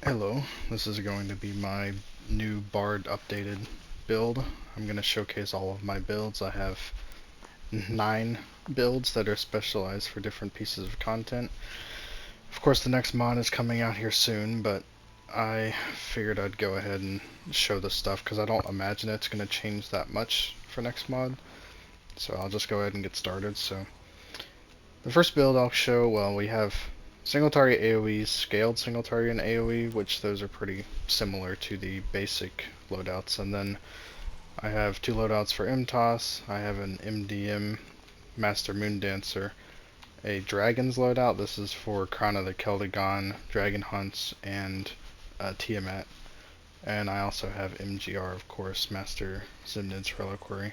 Hello, this is going to be my new Bard updated build. I'm going to showcase all of my builds. I have 9 builds that are specialized for different pieces of content. Of course, the next mod is coming out here soon, but I figured I'd go ahead and show the stuff because I don't imagine it's going to change that much for next mod. So I'll just go ahead and get started. So the first build I'll show, well, we have single target AoE, scaled single target and AoE, which those are pretty similar to the basic loadouts. And then I have 2 loadouts for MTOS. I have an MDM, Master Moon Dancer, a Dragon's loadout. This is for Crown of the Keldagon, Dragon Hunts, and Tiamat. And I also have MGR, of course, Master Zimnid's Reliquary.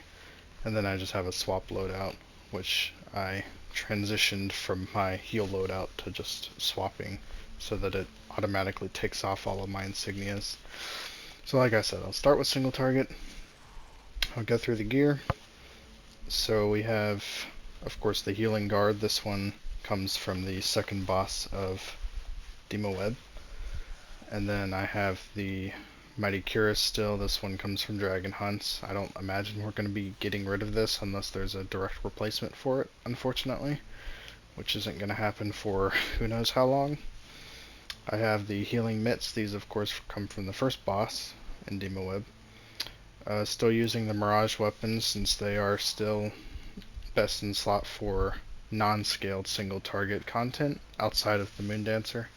And then I just have a swap loadout, which I transitioned from my heal loadout to just swapping so that it automatically takes off all of my insignias. So like I said, I'll start with single target. I'll go through the gear. So we have, of course, the healing guard. This one comes from the second boss of Demo Web. And then I have the Mighty Cuirass still. This one comes from Dragon Hunts. I don't imagine we're going to be getting rid of this unless there's a direct replacement for it, unfortunately, which isn't going to happen for who knows how long. I have the Healing Mitts. These, of course, come from the first boss in Demo Web. Still using the Mirage weapons since they are still best in slot for non-scaled single target content outside of the Moon Dancer.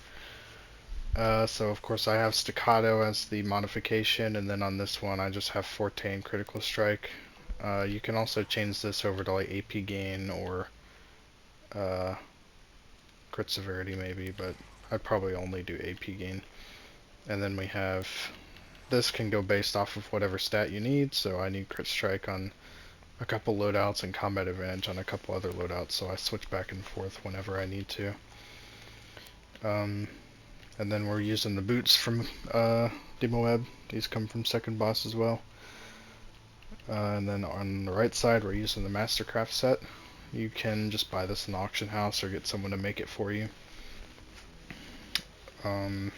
So of course I have Staccato as the modification, and then on this one I just have Forte and Critical Strike. You can also change this over to like AP gain or crit severity maybe, but I'd probably only do AP gain. And then we have, this can go based off of whatever stat you need, so I need crit strike on a couple loadouts and combat advantage on a couple other loadouts, so I switch back and forth whenever I need to. And then we're using the boots from Demo Web. These come from second boss as well. And then on the right side we're using the Mastercraft set. You can just buy this in the auction house or get someone to make it for you. And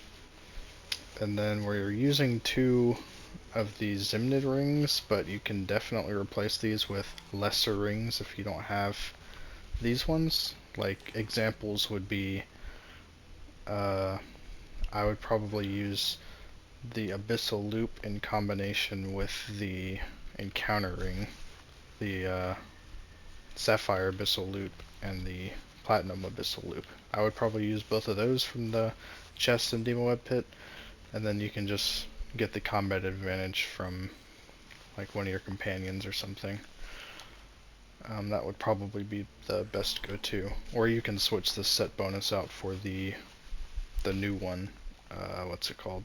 then we're using 2 of these Zimnid rings, but you can definitely replace these with lesser rings if you don't have these ones. Like examples would be I would probably use the Abyssal Loop in combination with the Encounter Ring, the Sapphire Abyssal Loop and the Platinum Abyssal Loop. I would probably use both of those from the chest and Demo Web Pit, and then you can just get the combat advantage from like one of your companions or something. That would probably be the best go-to. Or you can switch the set bonus out for the new one. What's it called?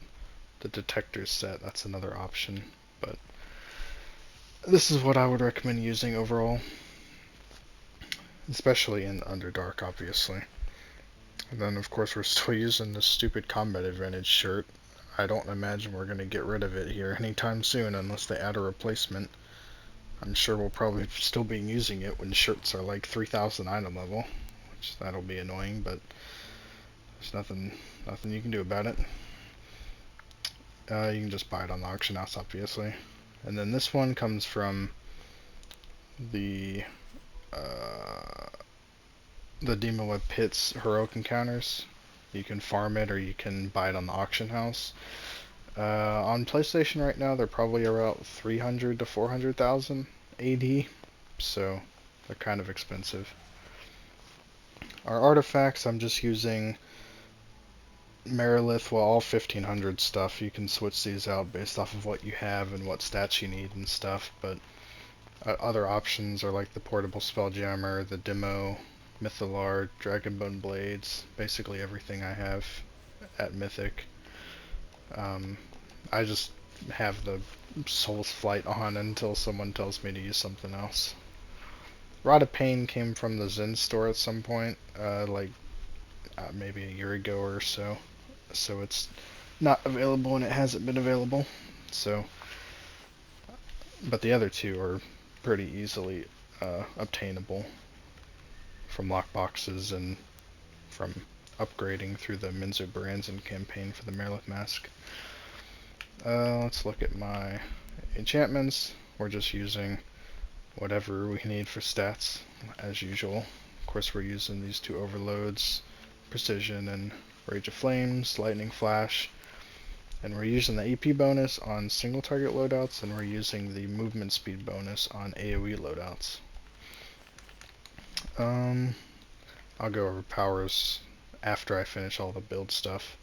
The detector set. That's another option. But this is what I would recommend using overall, especially in Underdark, obviously. And then, of course, we're still using this stupid combat advantage shirt. I don't imagine we're going to get rid of it here anytime soon unless they add a replacement. I'm sure we'll probably still be using it when shirts are like 3,000 item level, which that'll be annoying, but there's nothing you can do about it. You can just buy it on the auction house, obviously. And then this one comes from the Demo Web Pit's heroic encounters. You can farm it or you can buy it on the auction house. On PlayStation right now, they're probably around 300 to 400,000 AD, so they're kind of expensive. Our artifacts, I'm just using Merilith, well, all 1500 stuff. You can switch these out based off of what you have and what stats you need and stuff, but other options are like the portable spelljammer, the demo, Mythallar, Dragonbone blades, basically everything I have at Mythic. I just have the Soul's Flight on until someone tells me to use something else. Rod of Pain came from the Zen store at some point, maybe a year ago or so. So it's not available and it hasn't been available. So, but the other 2 are pretty easily obtainable from lockboxes and from upgrading through the Minzu Baranzan campaign for the Merilith Mask. Let's look at my enchantments. We're just using whatever we need for stats, as usual. Of course, we're using these two overloads, Precision and Rage of Flames, Lightning Flash, and we're using the AP bonus on single target loadouts, and we're using the movement speed bonus on AoE loadouts. I'll go over powers after I finish all the build stuff.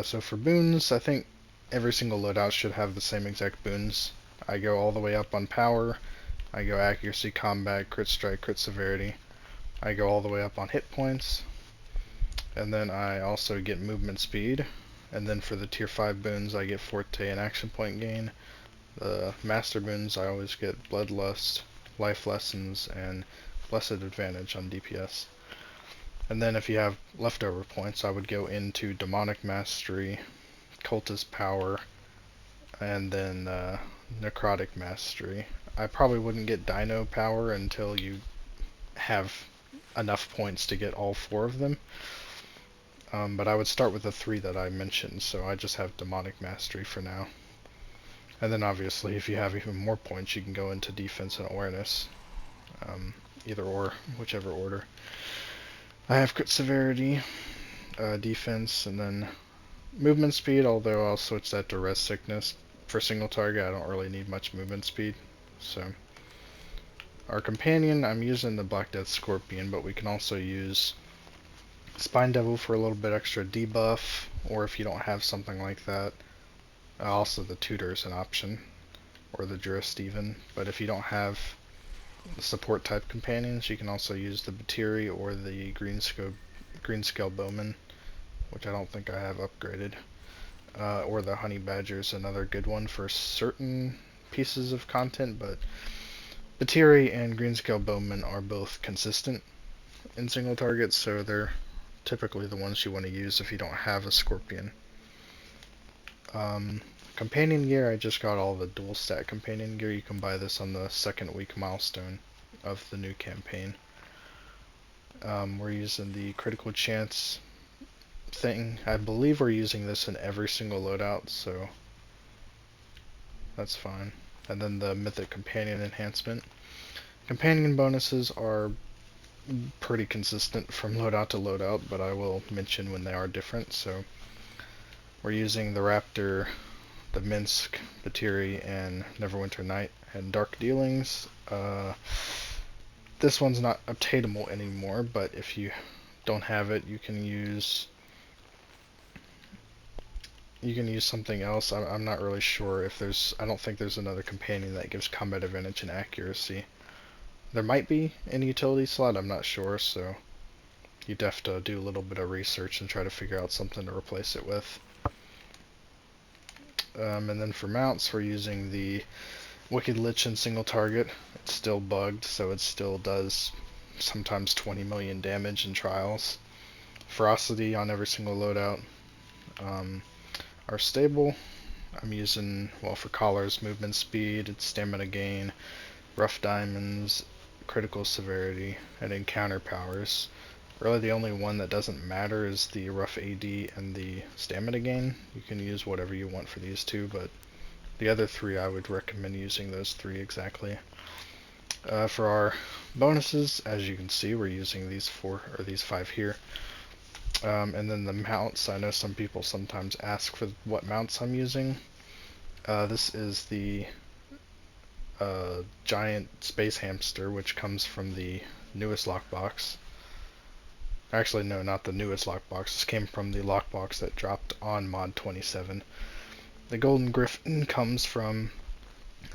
So for boons, I think every single loadout should have the same exact boons. I go all the way up on power, I go accuracy, combat, crit strike, crit severity. I go all the way up on hit points, and then I also get movement speed. And then for the tier 5 boons, I get Forte and action point gain. The master boons, I always get Bloodlust, Life Lessons, and Blessed Advantage on DPS. And then if you have leftover points, I would go into Demonic Mastery, Cultist Power, and then Necrotic Mastery. I probably wouldn't get Dino Power until you have enough points to get all 4 of them. But I would start with the 3 that I mentioned, so I just have Demonic Mastery for now. And then obviously if you have even more points, you can go into Defense and Awareness. Either or, whichever order. I have crit severity, defense, and then movement speed, although I'll switch that to Res Sickness. For single target, I don't really need much movement speed. So, our companion, I'm using the Black Death Scorpion, but we can also use Spine Devil for a little bit extra debuff, or if you don't have something like that, also the Tutor is an option, or the Jurist even. But if you don't have the support type companions, you can also use the Batiri or the Greenscale Bowman, which I don't think I have upgraded. Or the Honey Badger is another good one for certain pieces of content, but Batiri and Greenscale Bowman are both consistent in single targets, so they're typically the ones you want to use if you don't have a Scorpion. Companion gear, I just got all the dual stat companion gear. You can buy this on the 2nd week milestone of the new campaign. We're using the critical chance thing. I believe we're using this in every single loadout, so that's fine. And then the mythic companion enhancement. Companion bonuses are pretty consistent from loadout to loadout, but I will mention when they are different. So we're using the Raptor, the Minsk, Batiri, and Neverwinter Night, and Dark Dealings. This one's not obtainable anymore, but if you don't have it, you can use something else. I'm not really sure if there's, I don't think there's another companion that gives combat advantage and accuracy. There might be in utility slot, I'm not sure, so you'd have to do a little bit of research and try to figure out something to replace it with. And then for mounts, we're using the Wicked Lich in single target. It's still bugged, so it still does sometimes 20 million damage in trials. Ferocity on every single loadout. Our stable, I'm using, well, for collars, movement speed, stamina gain, rough diamonds, critical severity, and encounter powers. Really the only one that doesn't matter is the rough AD and the stamina gain. You can use whatever you want for these two, but the other 3 I would recommend using those 3 exactly. For our bonuses, as you can see, we're using these 5 here. And then the mounts, I know some people sometimes ask for what mounts I'm using. This is the giant space hamster, which comes from the newest lockbox. Actually, no, not the newest lockbox. This came from the lockbox that dropped on mod 27. The golden griffin comes from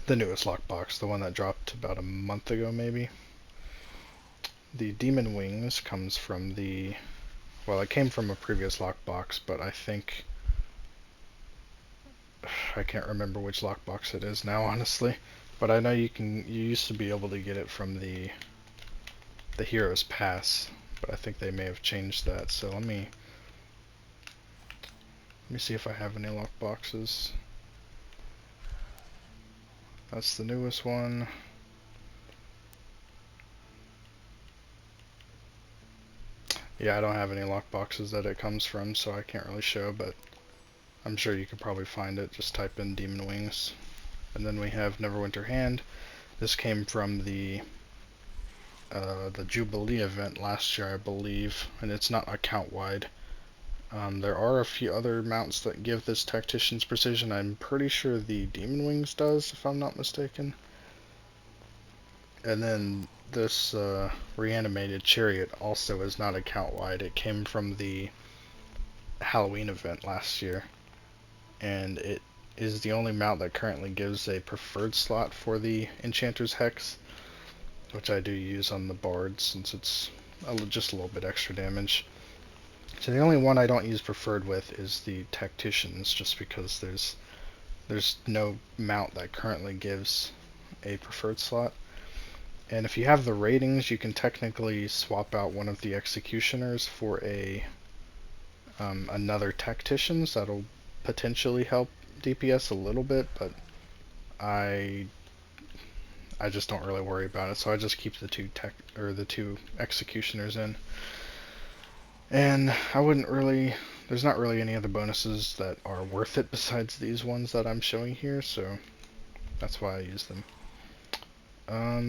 the newest lockbox, the one that dropped about a month ago maybe. The demon wings comes from the, well, it came from a previous lockbox, but I think, I can't remember which lockbox it is now, honestly. But I know you used to be able to get it from the Hero's Pass, but I think they may have changed that. So let me see if I have any lockboxes. That's the newest one. Yeah, I don't have any lockboxes that it comes from, so I can't really show, but I'm sure you could probably find it. Just type in Demon Wings. And then we have Neverwinter Hand. This came from the Jubilee event last year, I believe, and it's not account-wide. There are a few other mounts that give this Tactician's Precision. I'm pretty sure the Demon Wings does, if I'm not mistaken. And then this Reanimated Chariot also is not account-wide. It came from the Halloween event last year, and it is the only mount that currently gives a preferred slot for the Enchanter's Hex, which I do use on the Bard since it's just a little bit extra damage. So the only one I don't use preferred with is the Tacticians, just because there's no mount that currently gives a preferred slot. And if you have the ratings, you can technically swap out one of the Executioners for another Tacticians. That'll potentially help DPS a little bit, but I just don't really worry about it, so I just keep the two Executioners in. And I wouldn't really, there's not really any other bonuses that are worth it besides these ones that I'm showing here, so that's why I use them.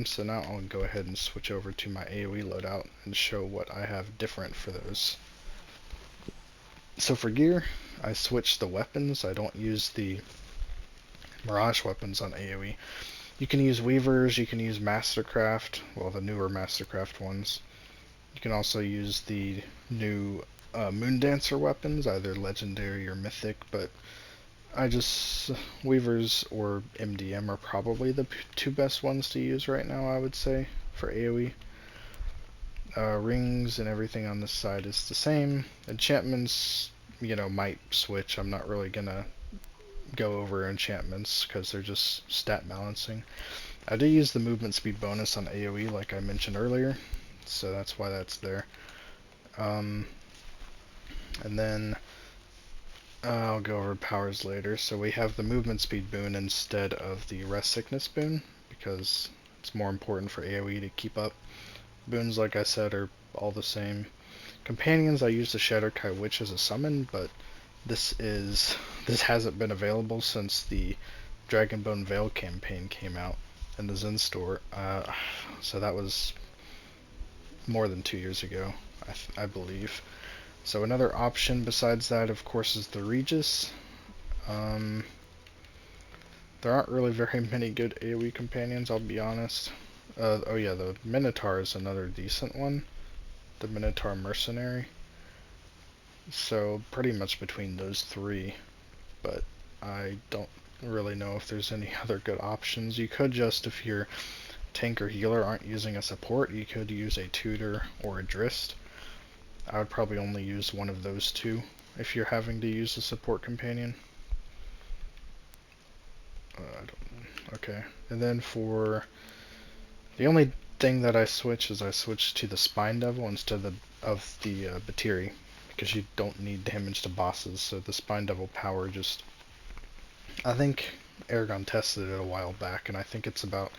So now I'll go ahead and switch over to my AoE loadout and show what I have different for those. So for gear, I switched the weapons. I don't use the Mirage weapons on AoE. You can use Weavers, you can use Mastercraft, well, the newer Mastercraft ones. You can also use the new Moondancer weapons, either Legendary or Mythic, but Weavers or MDM are probably the two best ones to use right now, I would say, for AoE. Rings and everything on this side is the same. Enchantments, might switch. I'm not really gonna go over enchantments because they're just stat balancing. I do use the movement speed bonus on AoE like I mentioned earlier, so that's why that's there. And then I'll go over powers later. So we have the movement speed boon instead of the rest sickness boon, because it's more important for AoE to keep up. Boons, like I said, are all the same. Companions, I use the Shatterkai Witch as a summon, but this hasn't been available since the Dragonbone Veil campaign came out in the Zen store. So that was more than 2 years ago, I believe. So another option besides that, of course, is the Regis. There aren't really very many good AoE companions, I'll be honest. Oh yeah, the Minotaur is another decent one. The Minotaur Mercenary. So pretty much between those three, but I don't really know if there's any other good options. You could just, if your tank or healer aren't using a support, you could use a Tutor or a Drist. I would probably only use one of those two if you're having to use a support companion. Okay, and then for the only thing that I switch is I switch to the Spine Devil instead of the Batiri, because you don't need damage to bosses, so the Spine Devil power just... I think Aragon tested it a while back, and I think it's about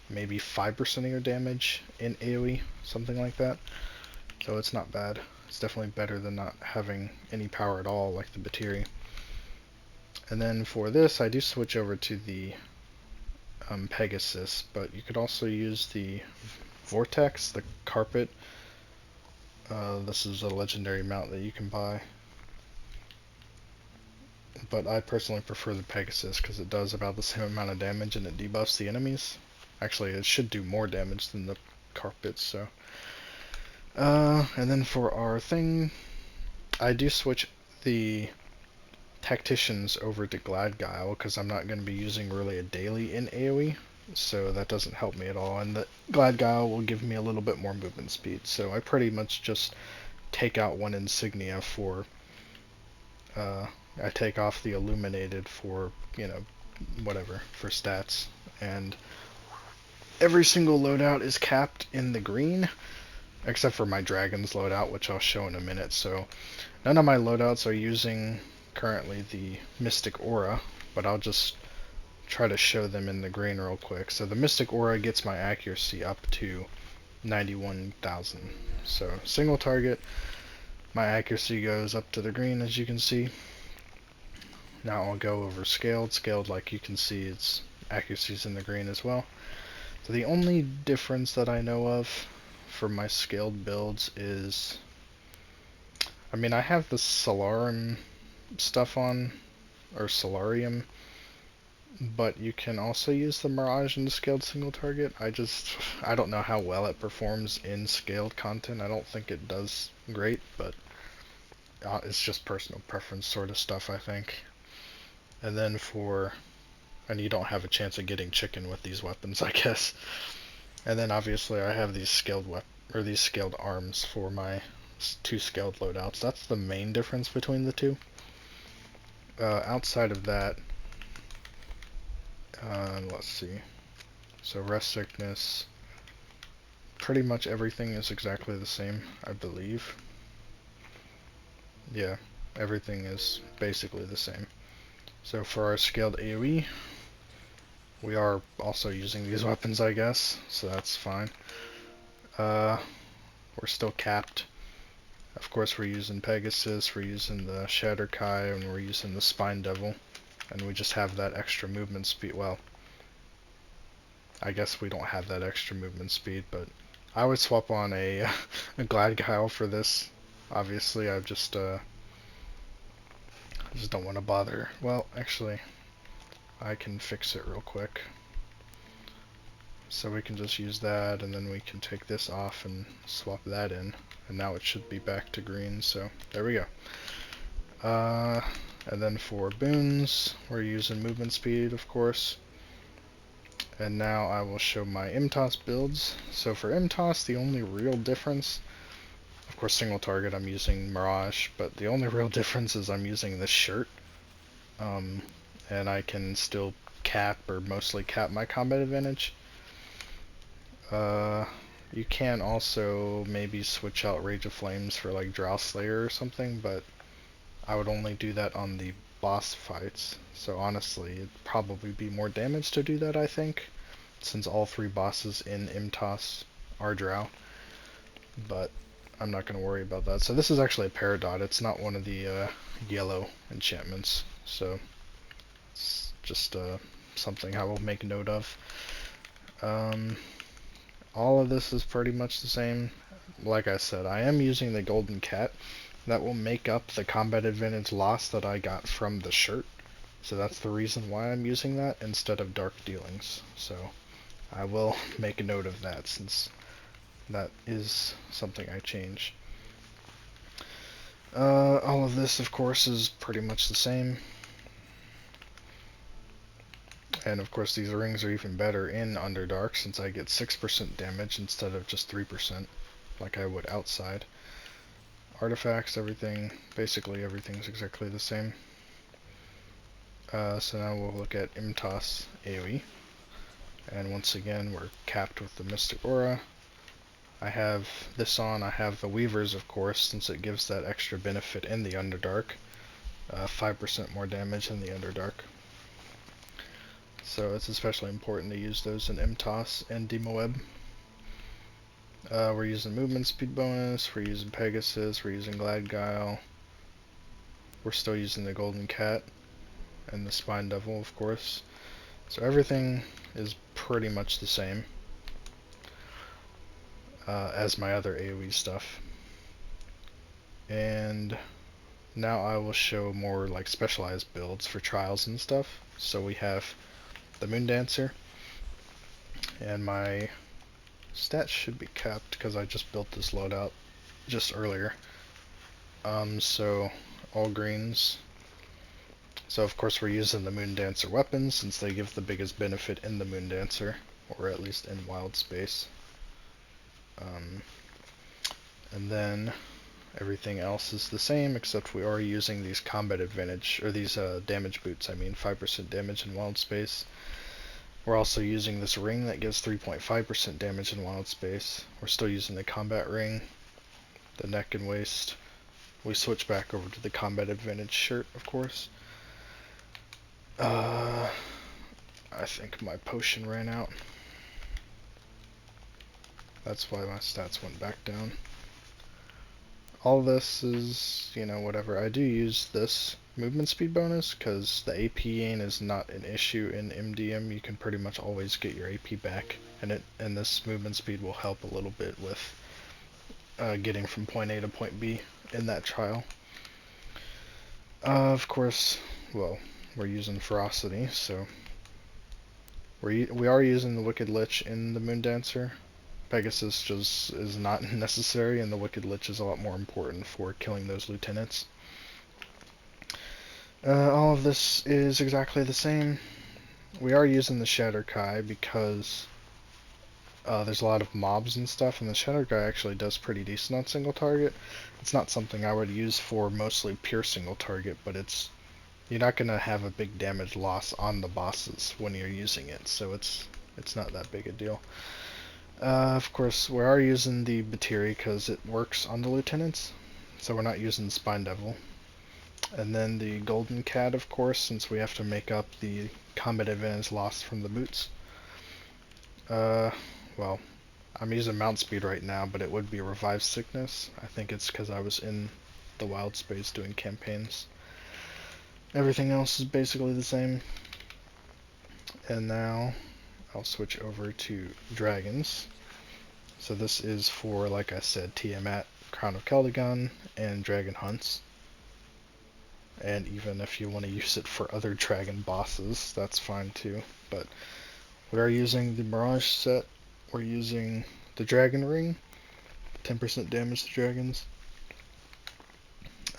maybe 5% of your damage in AoE, something like that. So it's not bad. It's definitely better than not having any power at all, like the Batiri. And then for this, I do switch over to the Pegasus, but you could also use the Vortex, the Carpet. This is a legendary mount that you can buy. But I personally prefer the Pegasus because it does about the same amount of damage and it debuffs the enemies. Actually, it should do more damage than the Carpet, so... and then for our thing, I do switch the Tacticians over to Gladguile because I'm not going to be using really a daily in AoE, so that doesn't help me at all, and the Gladguile will give me a little bit more movement speed, so I pretty much just take out one insignia for, I take off the Illuminated for, whatever, for stats, and every single loadout is capped in the green, except for my Dragon's loadout, which I'll show in a minute, so none of my loadouts are using currently the Mystic Aura, but I'll just try to show them in the green real quick. So the Mystic Aura gets my accuracy up to 91,000. So single target, My accuracy goes up to the green, as you can see. Now I'll go over scaled. Scaled, like you can see, its accuracy's in the green as well. So the only difference that I know of for my scaled builds is, I mean, I have the Solarium stuff on, or Solarium, but you can also use the Mirage in the scaled single target. I don't know how well it performs in scaled content. I don't think it does great, but it's just personal preference sort of stuff, I think. And then and you don't have a chance of getting chicken with these weapons, I guess. And then obviously I have these these scaled arms for my 2 scaled loadouts. That's the main difference between the two. Outside of that, let's see. So rest sickness, pretty much everything is exactly the same, I believe. Yeah, everything is basically the same. So for our scaled AoE, we are also using these weapons, I guess, so that's fine. We're still capped. Of course, we're using Pegasus, we're using the Shatter Kai, and we're using the Spine Devil, and we just have that extra movement speed. Well, I guess we don't have that extra movement speed, but I would swap on a Glad Guile for this. Obviously, I just don't want to bother. Well, actually, I can fix it real quick. So we can just use that, and then we can take this off and swap that in, and now it should be back to green, so there we go. And then for boons, we're using movement speed, of course. And now I will show my MTOS builds. So for MTOS, the only real difference, of course single target I'm using Mirage, but the only real difference is I'm using this shirt. And I can still cap, or mostly cap, my combat advantage. You can also maybe switch out Rage of Flames for like Drow Slayer or something, but I would only do that on the boss fights. So honestly, it'd probably be more damage to do that, I think, since all 3 bosses in MTOS are Drow. But I'm not going to worry about that. So this is actually a Peridot. It's not one of the yellow enchantments. So it's just something I will make note of. All of this is pretty much the same. Like I said, I am using the Golden Cat. That will make up the combat advantage loss that I got from the shirt. So that's the reason why I'm using that instead of Dark Dealings. So I will make a note of that, since that is something I change. All of this, of course, is pretty much the same. And of course these rings are even better in Underdark, since I get 6% damage instead of just 3% like I would outside. Artifacts, basically everything's exactly the same. So now we'll look at MTOS AoE. And once again, we're capped with the Mystic Aura. I have this on. I have the Weavers, of course, since it gives that extra benefit in the Underdark. 5% more damage in the Underdark. So it's especially important to use those in MTOS and Demoweb. We're using movement speed bonus, we're using Pegasus, we're using Glad Guile. We're still using the Golden Cat and the Spine Devil, of course. So everything is pretty much the same as my other AoE stuff. And now I will show more like specialized builds for trials and stuff. So we have the Moon Dancer, and my stats should be capped because I just built this loadout just earlier. So all greens. So of course we're using the Moon Dancer weapons since they give the biggest benefit in the Moon Dancer, or at least in wild space. And then everything else is the same, except we are using these combat advantage, or these damage boots, 5% damage in wild space. We're also using this ring that gives 3.5% damage in wild space. We're still using the combat ring, the neck and waist. We switch back over to the combat advantage shirt, of course. I think my potion ran out. That's why my stats went back down. all this is, whatever. I do use this movement speed bonus because the AP gain is not an issue in MDM. You can pretty much always get your AP back, and this movement speed will help a little bit with getting from point A to point B in that trial. Of course, well, we're using ferocity, so we are using the Wicked Lich in the Moon Dancer. Pegasus just is not necessary, and the Wicked Lich is a lot more important for killing those lieutenants. All of this is exactly the same. We are using the Shatter Kai because there's a lot of mobs and stuff, and the Shatter Kai actually does pretty decent on single target. It's not something I would use for mostly pure single target, but you're not going to have a big damage loss on the bosses when you're using it, so it's not that big a deal. Of course, we are using the Batiri because it works on the lieutenants, so we're not using Spine Devil. And then the Golden Cat, of course, since we have to make up the combat advantage lost from the boots. Well, I'm using Mount Speed right now, but it would be Revive Sickness. I think it's because I was in the wild space doing campaigns. Everything else is basically the same. And now I'll switch over to dragons. So this is for, like I said, Tiamat, Crown of Keldagon, and Dragon Hunts. And even if you want to use it for other dragon bosses, that's fine too. But we are using the Mirage set. We're using the Dragon Ring, 10% damage to dragons.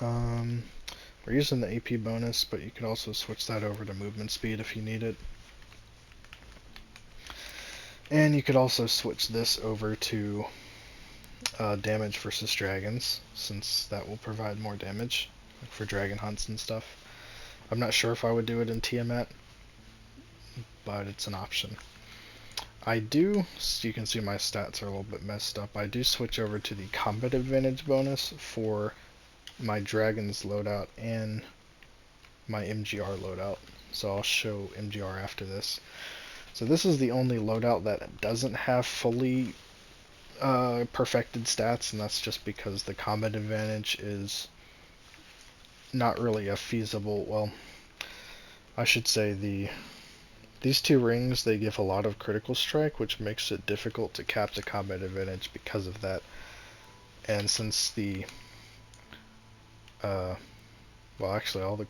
We're using the AP bonus, but you can also switch that over to movement speed if you need it. And you could also switch this over to damage versus dragons, since that will provide more damage for dragon hunts and stuff. I'm not sure if I would do it in Tiamat, but it's an option. I do, so you can see my stats are a little bit messed up, I do switch over to the combat advantage bonus for my dragon's loadout and my MGR loadout. So I'll show MGR after this. So this is the only loadout that doesn't have fully perfected stats, and that's just because the combat advantage is not really a feasible, well, I should say these two rings, they give a lot of critical strike, which makes it difficult to cap the combat advantage because of that. And since well, actually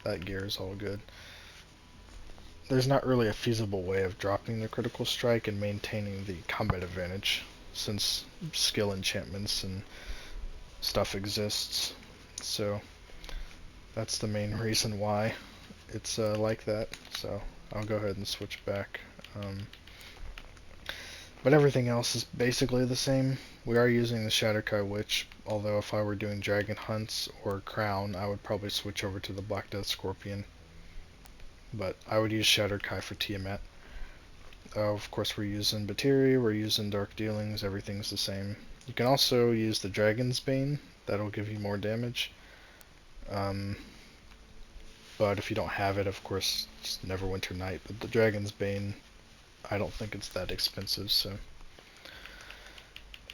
that gear is all good. There's not really a feasible way of dropping the critical strike and maintaining the combat advantage, since skill enchantments and stuff exists. So that's the main reason why it's like that. So I'll go ahead and switch back. But everything else is basically the same. We are using the Shatterkai Witch, although if I were doing Dragon Hunts or Crown, I would probably switch over to the Black Death Scorpion. But I would use Shatterkai for Tiamat. Of course, we're using Batiri, we're using Dark Dealings, everything's the same. You can also use the Dragon's Bane, that'll give you more damage. But if you don't have it, of course, just Neverwinter Night. But the Dragon's Bane, I don't think it's that expensive, so.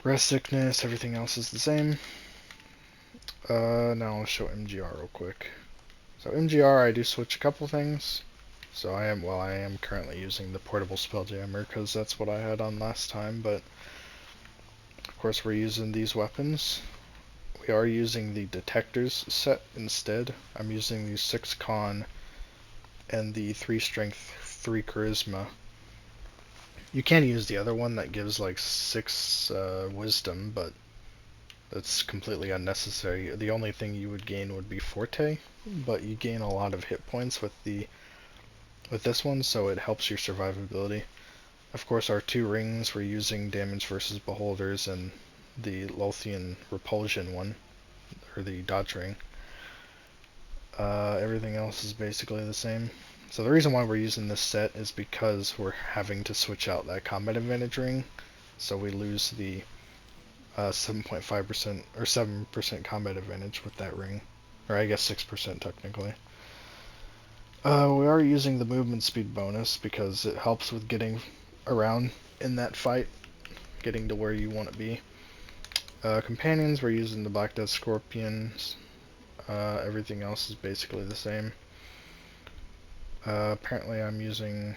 Rest Sickness, everything else is the same. Now I'll show MGR real quick. So MGR, I do switch a couple things. So I am currently using the portable spelljammer because that's what I had on last time, but of course we're using these weapons. We are using the detectors set instead. I'm using the 6 con and the 3 strength, 3 charisma. You can use the other one that gives like 6 wisdom, but that's completely unnecessary. The only thing you would gain would be forte, but you gain a lot of hit points with this one, so it helps your survivability. Of course, our 2 rings, we're using damage versus beholders and the Lothian repulsion one, or the dodge ring. Everything else is basically the same. So the reason why we're using this set is because we're having to switch out that combat advantage ring, so we lose the 7.5% or 7% combat advantage with that ring, or I guess 6% technically. We are using the movement speed bonus because it helps with getting around in that fight, getting to where you want to be. Companions, we're using the Black Death Scorpions. Everything else is basically the same. Apparently I'm using...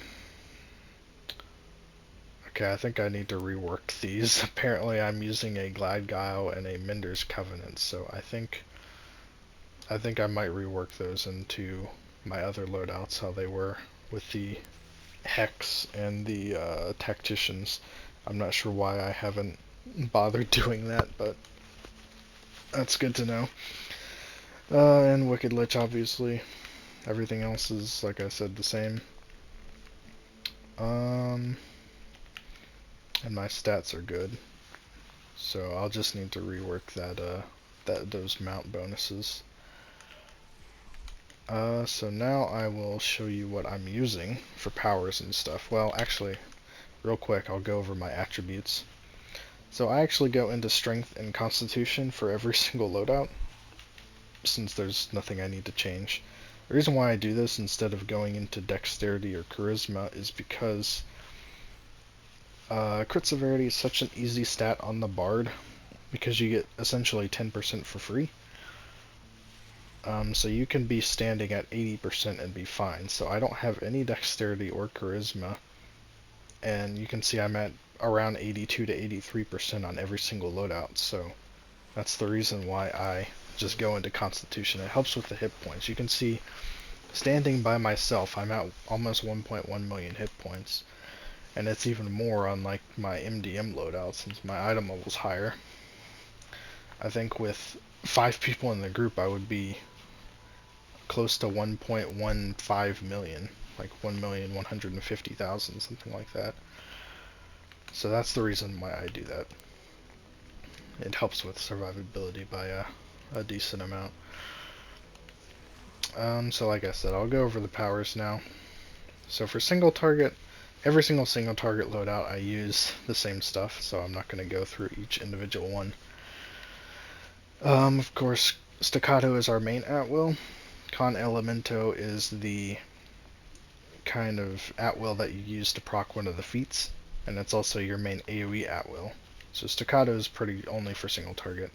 Okay, I think I need to rework these. Apparently I'm using a Glad Guile and a Minder's Covenant, so I think I might rework those into my other loadouts, how they were with the Hex and the Tacticians. I'm not sure why I haven't bothered doing that, but that's good to know. And Wicked Lich, obviously. Everything else is, like I said, the same. And my stats are good. So I'll just need to rework those mount bonuses. So now I will show you what I'm using for powers and stuff. Well, actually, real quick, I'll go over my attributes. So I actually go into Strength and Constitution for every single loadout, since there's nothing I need to change. The reason why I do this instead of going into Dexterity or Charisma is because crit severity is such an easy stat on the Bard, because you get essentially 10% for free. So you can be standing at 80% and be fine. So I don't have any Dexterity or Charisma, and you can see I'm at around 82 to 83% on every single loadout. So that's the reason why I just go into Constitution. It helps with the hit points. You can see standing by myself, I'm at almost 1.1 million hit points. And it's even more on like my MDM loadout since my item level's higher. I think with 5 people in the group I would be close to 1.15 million, like 1,150,000, something like that. So that's the reason why I do that. It helps with survivability by a decent amount. So like I said, I'll go over the powers now. So for single target, every single target loadout I use the same stuff, so I'm not going to go through each individual one. Of course, Staccato is our main at-will. Con Elemento is the kind of at-will that you use to proc one of the feats, and it's also your main AoE at-will. So Staccato is pretty only for single target.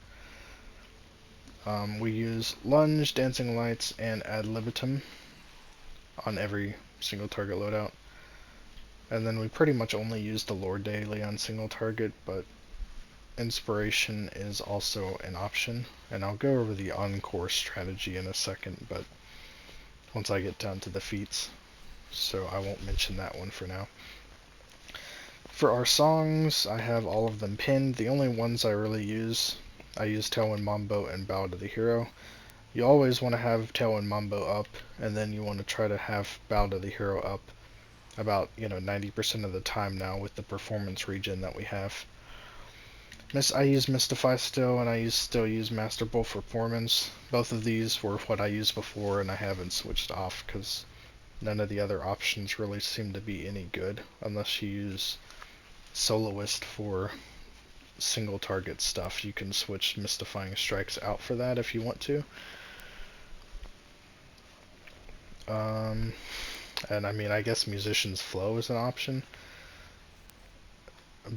We use Lunge, Dancing Lights, and Ad Libitum on every single target loadout. And then we pretty much only use the Lord daily on single target, but Inspiration is also an option. And I'll go over the Encore strategy in a second, but once I get down to the feats, so I won't mention that one for now. For our songs, I have all of them pinned. The only ones I really use, I use Tailwind Mambo and Bow to the Hero. You always want to have Tailwind Mambo up, and then you want to try to have Bow to the Hero up about 90% of the time now with the performance regen that we have. I use Mystify still, and I still use Master Bolt for performance. Both of these were what I used before, and I haven't switched off because none of the other options really seem to be any good unless you use Soloist for single target stuff. You can switch Mystifying Strikes out for that if you want to. And I mean, I guess Musician's Flow is an option,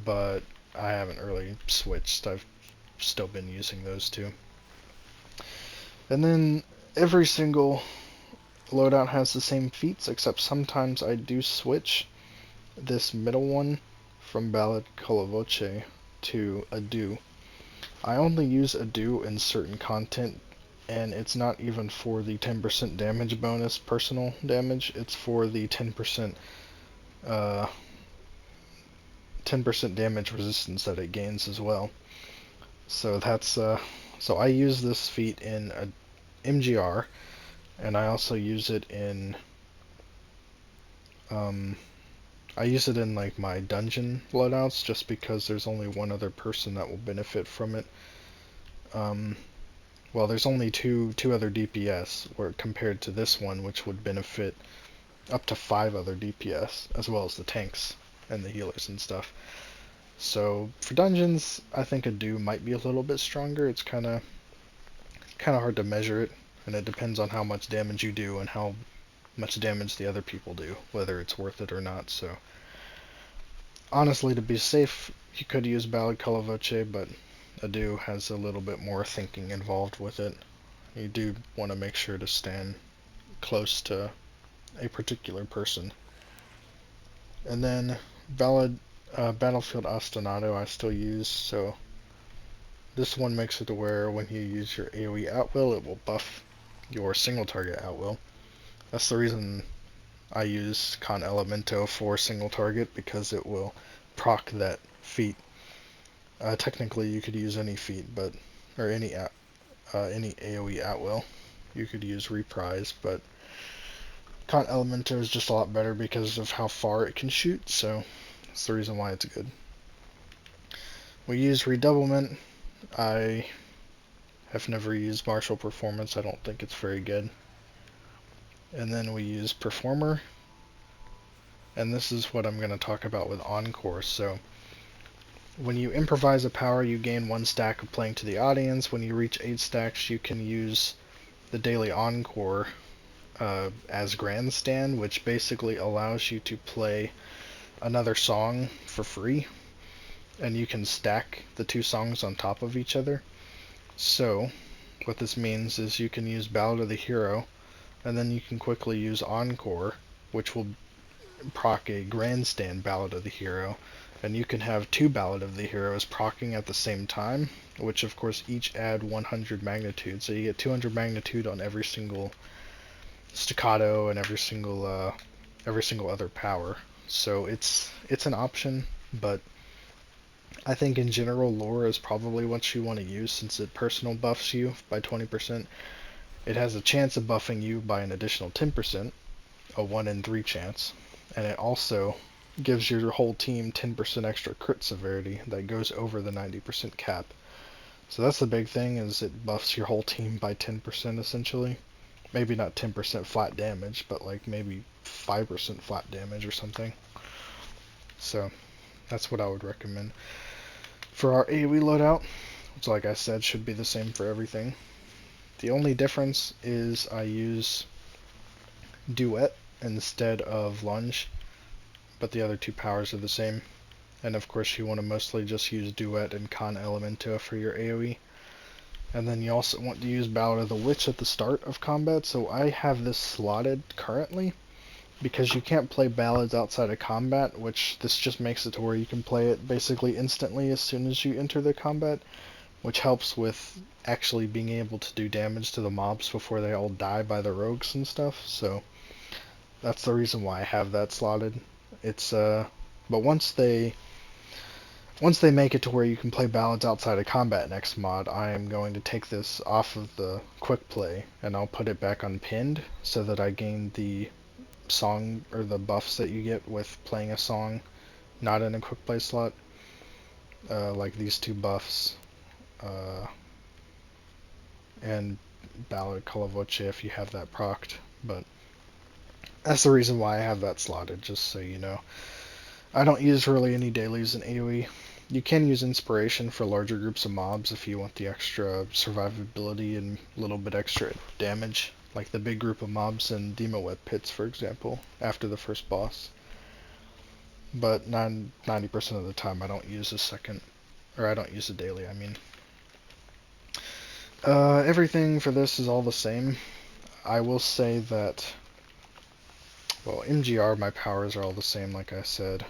but I haven't really switched. I've still been using those two. And then every single loadout has the same feats, except sometimes I do switch this middle one from Ballad Colavoce to Ado. I only use Ado in certain content, and it's not even for the 10% damage bonus personal damage, it's for the 10% damage resistance that it gains as well. So that's so I use this feat in a MGR, and I also use it in like my dungeon loadouts, just because there's only one other person that will benefit from it. Well, there's only two other DPS, where compared to this one, which would benefit up to 5 other DPS, as well as the tanks and the healers and stuff. So for dungeons, I think Ado might be a little bit stronger. It's kind of hard to measure it, and it depends on how much damage you do and how much damage the other people do, whether it's worth it or not. So honestly, to be safe, you could use Ballad Colavoce, but Ado has a little bit more thinking involved with it. You do want to make sure to stand close to a particular person. And then Battlefield Ostinato I still use, so this one makes it to where when you use your AoE at will, it will buff your single target at will. That's the reason I use Con Elemento for single target, because it will proc that feat. Technically, you could use any feat, but or any AoE at will. You could use reprise, but Con Elemento is just a lot better because of how far it can shoot. So that's the reason why it's good. We use Redoublement. I have never used Martial Performance. I don't think it's very good. And then we use Performer. And this is what I'm going to talk about with Encore. So when you improvise a power, you gain 1 stack of playing to the audience. When you reach 8 stacks, you can use the Daily Encore as Grandstand, which basically allows you to play another song for free. And you can stack the 2 songs on top of each other. So what this means is you can use Ballad of the Hero, and then you can quickly use Encore, which will proc a Grandstand Ballad of the Hero, and you can have 2 Ballad of the Heroes procking at the same time, which of course each add 100 magnitude, so you get 200 magnitude on every single staccato and every single other power. So it's an option, but I think in general lore is probably what you want to use, since it personal buffs you by 20%. It has a chance of buffing you by an additional 10%, a 1 in 3 chance, and it also gives your whole team 10% extra crit severity that goes over the 90% cap. So that's the big thing, is it buffs your whole team by 10% essentially. Maybe not 10% flat damage, but like maybe 5% flat damage or something. So that's what I would recommend. For our AoE loadout, which like I said should be the same for everything, the only difference is I use Duet instead of Lunge, but the other 2 powers are the same. And of course you want to mostly just use Duet and Con Elemento for your AoE. And then you also want to use Ballad of the Witch at the start of combat, so I have this slotted currently, because you can't play ballads outside of combat, which this just makes it to where you can play it basically instantly as soon as you enter the combat, which helps with actually being able to do damage to the mobs before they all die by the rogues and stuff. So that's the reason why I have that slotted. It's but once they make it to where you can play ballads outside of combat next mod, I am going to take this off of the quick play and I'll put it back on pinned, so that I gain the song or the buffs that you get with playing a song not in a quick play slot, like these 2 buffs, and Ballad Colavoce if you have that procced. But that's the reason why I have that slotted, just so you know. I don't use really any dailies in AoE. You can use Inspiration for larger groups of mobs if you want the extra survivability and a little bit extra damage, like the big group of mobs in Demo Web Pits, for example, after the first boss. But 90% of the time I don't use I don't use a daily, I mean. Everything for this is all the same. I will say that, well, MGR, my powers are all the same, like I said.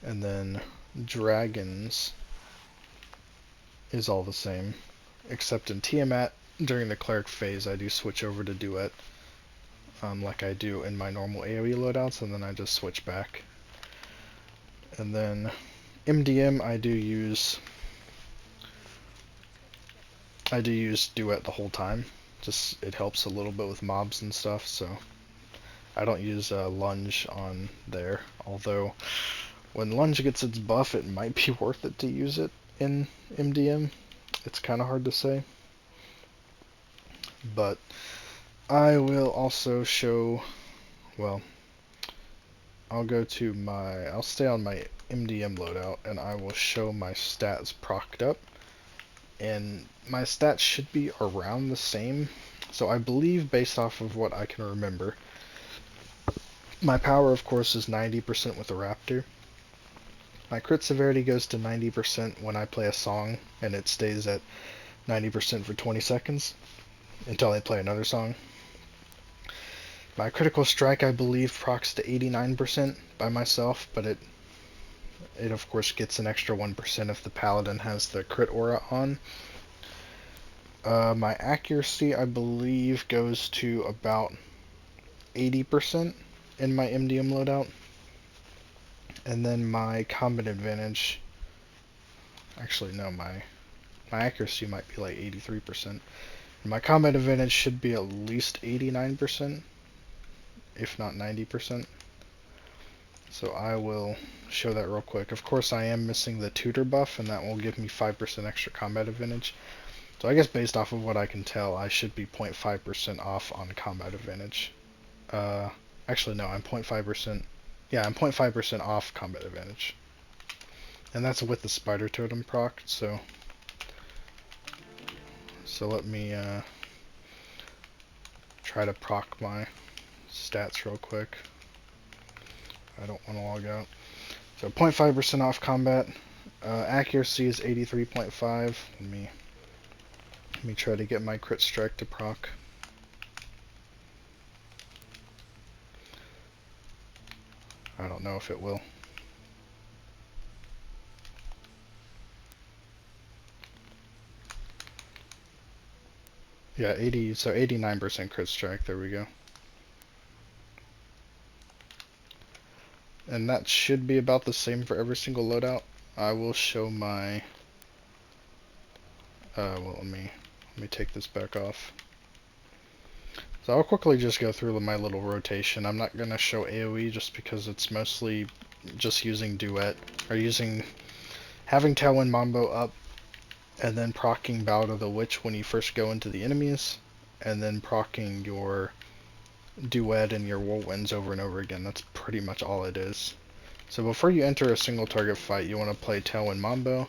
And then Dragons is all the same, except in Tiamat, during the Cleric phase, I do switch over to Duet, like I do in my normal AoE loadouts, and then I just switch back. And then MDM, I do use Duet the whole time. Just, it helps a little bit with mobs and stuff, so I don't use Lunge on there, although when Lunge gets its buff, it might be worth it to use it in MDM. It's kind of hard to say. But I will also show, well, I'll stay on my MDM loadout, and I will show my stats procced up. And my stats should be around the same. So I believe, based off of what I can remember, my power, of course, is 90% with the Raptor. My crit severity goes to 90% when I play a song, and it stays at 90% for 20 seconds until I play another song. My critical strike, I believe, procs to 89% by myself, but it of course gets an extra 1% if the paladin has the crit aura on. My accuracy, I believe, goes to about 80% in my MDM loadout. And then my combat advantage, actually no, my accuracy might be like 83%. My combat advantage should be at least 89%, if not 90%. So I will show that real quick. Of course I am missing the tutor buff, and that will give me 5% extra combat advantage. So I guess based off of what I can tell, I should be 0.5% off on combat advantage. Actually no, I'm 0.5%. Yeah, I'm 0.5% off combat advantage. And that's with the spider totem proc, so let me try to proc my stats real quick. I don't want to log out. So 0.5% off combat. Accuracy is 83.5. Let me try to get my crit strike to proc. I don't know if it will. Yeah, 89% crit strike, there we go. And that should be about the same for every single loadout. I will show my, well, let me take this back off. So I'll quickly just go through my little rotation. I'm not going to show AoE just because it's mostly just using duet, or having Tailwind Mambo up, and then proccing Bow to the Witch when you first go into the enemies, and then proccing your duet and your whirlwinds over and over again. That's pretty much all it is. So before you enter a single target fight, you want to play Tailwind Mambo,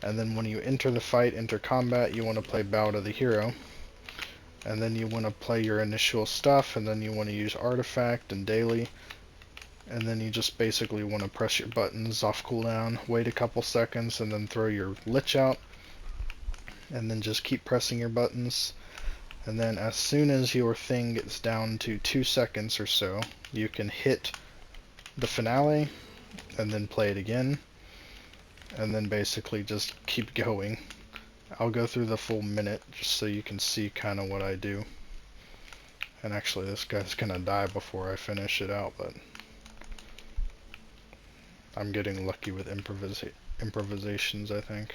and then when you enter the fight, enter combat, you want to play Bow to the Hero, and then you want to play your initial stuff, and then you want to use Artifact and Daily, and then you just basically want to press your buttons off cooldown, wait a couple seconds, and then throw your Lich out, and then just keep pressing your buttons. And then as soon as your thing gets down to 2 seconds or so, you can hit the finale and then play it again, and then basically just keep going. I'll go through the full minute just so you can see kind of what I do. And actually this guy's gonna die before I finish it out, but I'm getting lucky with improvisations, I think.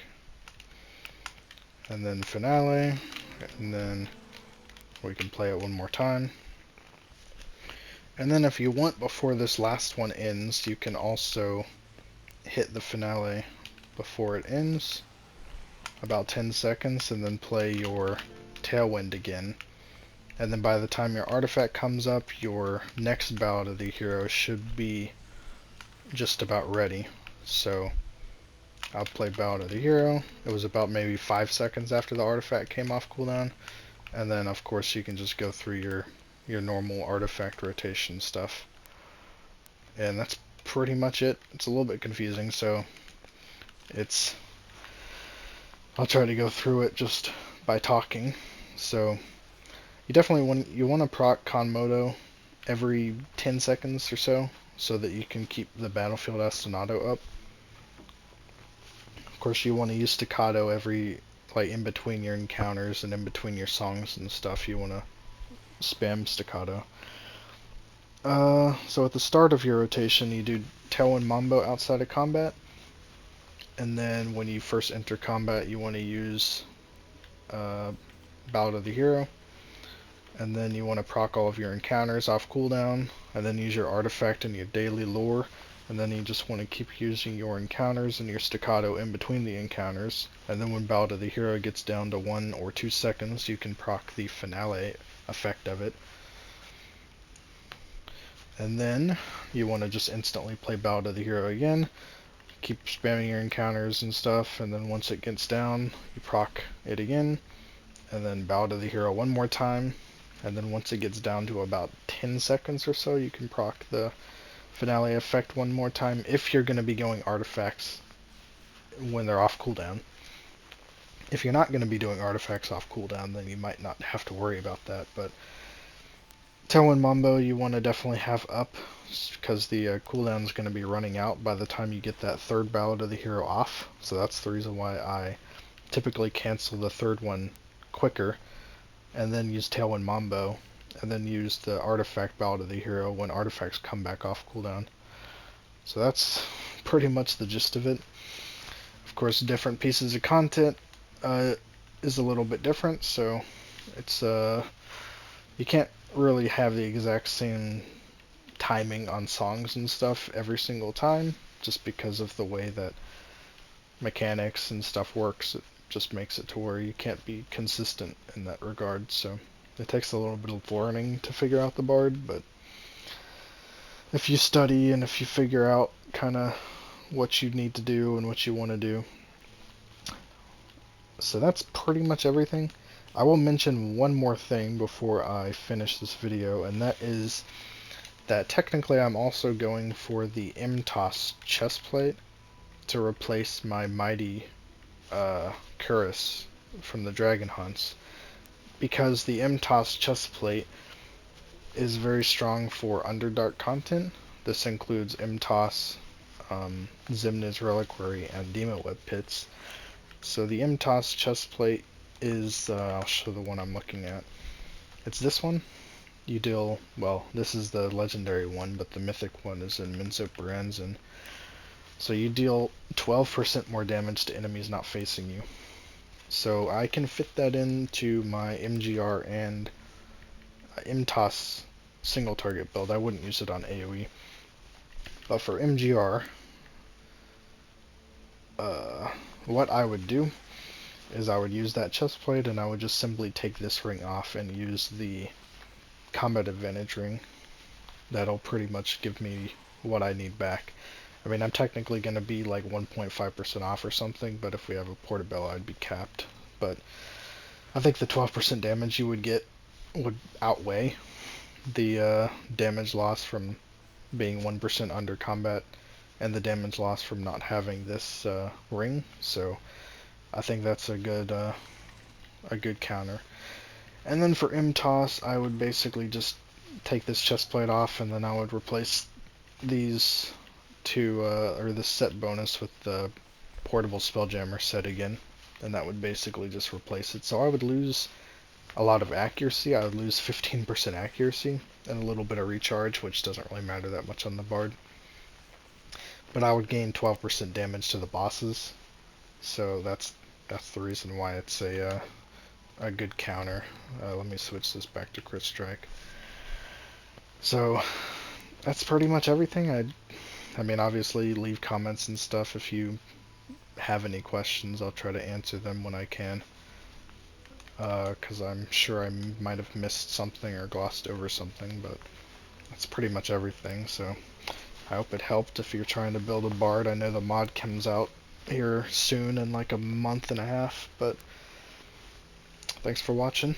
And then finale, and then we can play it one more time. And then if you want, before this last one ends, you can also hit the finale before it ends, about 10 seconds, and then play your Tailwind again. And then by the time your artifact comes up, your next Bow to the Hero should be just about ready. So I'll play Bow to the Hero. It was about maybe 5 seconds after the artifact came off cooldown. And then of course you can just go through your normal artifact rotation stuff. And that's pretty much it. It's a little bit confusing, so I'll try to go through it just by talking. So you definitely want to proc Konmodo every 10 seconds or so that you can keep the Battlefield Ostinato up. Of course you want to use Staccato like in between your encounters and in between your songs and stuff. You want to spam Staccato. So at the start of your rotation, you do Tailwind Mambo outside of combat, and then when you first enter combat, you want to use Bow to the Hero, and then you want to proc all of your encounters off cooldown, and then use your artifact and your daily lore, and then you just want to keep using your encounters and your Staccato in between the encounters, and then when Bow to the Hero gets down to 1 or 2 seconds, you can proc the finale effect of it. And then you want to just instantly play Bow to the Hero again, keep spamming your encounters and stuff, and then once it gets down, you proc it again, and then Bow to the Hero one more time, and then once it gets down to about 10 seconds or so, you can proc the finale effect one more time if you're going to be going artifacts when they're off cooldown. If you're not going to be doing artifacts off cooldown, then you might not have to worry about that, but Tailwind Mambo you want to definitely have up, because the cooldown is going to be running out by the time you get that third Ballad of the Hero off, so that's the reason why I typically cancel the third one quicker, and then use Tailwind Mambo, and then use the artifact Ballad of the Hero when artifacts come back off cooldown. So that's pretty much the gist of it. Of course, different pieces of content is a little bit different, so it's you can't really have the exact same timing on songs and stuff every single time, just because of the way that mechanics and stuff works. It just makes it to where you can't be consistent in that regard, so it takes a little bit of learning to figure out the bard, but if you study and if you figure out kind of what you need to do and what you want to do. So that's pretty much everything. I will mention one more thing before I finish this video, and that is that technically I'm also going for the MTOS chestplate to replace my Mighty Cuirass from the Dragon Hunts, because the MTOS chestplate is very strong for Underdark content. This includes MTOS, Zimna's Reliquary, and Demon Web Pits. So the MTOS chestplate is, I'll show the one I'm looking at. It's this one. You deal, well, this is the legendary one, but the mythic one is in Minso Berenzin. So you deal 12% more damage to enemies not facing you. So I can fit that into my MGR and MTOS single target build. I wouldn't use it on AoE. But for MGR, what I would do is I would use that chestplate, and I would just simply take this ring off and use the combat advantage ring. That'll pretty much give me what I need back. I mean, I'm technically going to be like 1.5% off or something, but if we have a Portobello, I'd be capped. But I think the 12% damage you would get would outweigh the damage loss from being 1% under combat and the damage loss from not having this ring. So I think that's a good counter. And then for MTOS, I would basically just take this chestplate off, and then I would replace these two, or the set bonus with the portable Spelljammer set again, and that would basically just replace it. So I would lose a lot of accuracy. I would lose 15% accuracy and a little bit of recharge, which doesn't really matter that much on the bard. But I would gain 12% damage to the bosses, so that's the reason why it's a good counter. Let me switch this back to crit strike. So that's pretty much everything. I mean, obviously leave comments and stuff if you have any questions. I'll try to answer them when I can, because I'm sure I might have missed something or glossed over something, but that's pretty much everything. So I hope it helped if you're trying to build a bard. I know the mod comes out here soon in like a month and a half, but thanks for watching.